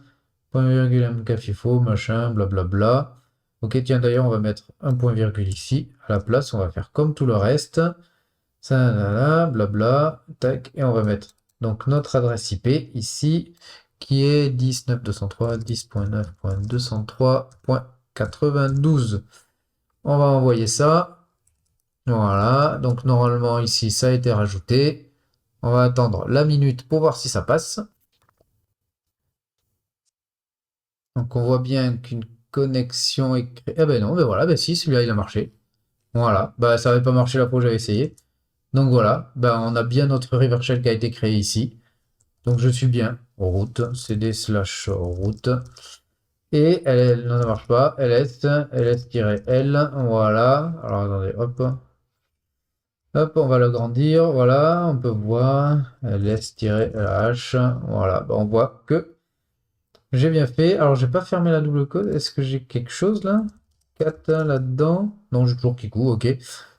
point virgule NK FIFO, machin, blablabla. Ok, tiens, d'ailleurs, on va mettre un point virgule ici. À la place, on va faire comme tout le reste. Ça, là, blabla, tac, et on va mettre donc notre adresse IP ici, qui est 19.203, 10.9.203.92. On va envoyer ça. Voilà, donc normalement ici, ça a été rajouté. On va attendre la minute pour voir si ça passe. Donc on voit bien qu'une connexion est créée. Eh ben non, ben voilà, ben si, celui-là il a marché. Voilà, bah ça n'avait pas marché la fois où j'avais essayé. Donc voilà, ben on a bien notre reverse shell qui a été créé ici. Donc je suis bien route, cd slash route. Et non, ça marche pas. ls-l, voilà. Alors attendez, hop. Hop, on va l'agrandir, voilà, on peut voir ls-lh, voilà, bah, on voit que j'ai bien fait. Alors, j'ai pas fermé la double code, est-ce que j'ai quelque chose là? 4 là-dedans? Non, j'ai toujours Kiku, ok.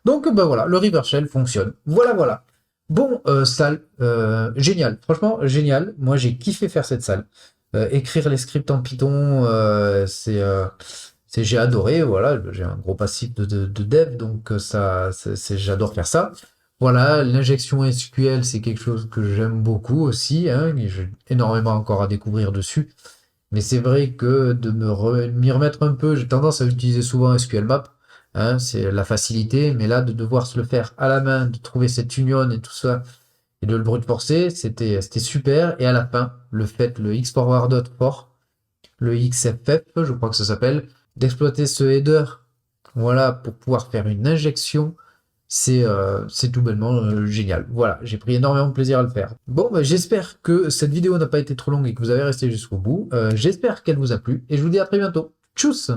Donc, bah voilà, le reverse shell fonctionne. Voilà, voilà. Bon, salle, génial, franchement, génial. Moi, j'ai kiffé faire cette salle. Écrire les scripts en Python, j'ai adoré, voilà, j'ai un gros passif de dev, donc j'adore faire ça. Voilà, l'injection SQL, c'est quelque chose que j'aime beaucoup aussi, hein, et j'ai énormément encore à découvrir dessus. Mais c'est vrai que m'y remettre un peu, j'ai tendance à utiliser souvent SQL Map, hein, c'est la facilité, mais là, de devoir se le faire à la main, de trouver cette union et tout ça, et de le brute forcer, c'était super. Et à la fin, le xforward.for, le XFF, je crois que ça s'appelle, d'exploiter ce header, voilà, pour pouvoir faire une injection, c'est tout bonnement génial. Voilà, j'ai pris énormément de plaisir à le faire. Bon, bah, j'espère que cette vidéo n'a pas été trop longue et que vous avez resté jusqu'au bout. J'espère qu'elle vous a plu et je vous dis à très bientôt. Tchuss!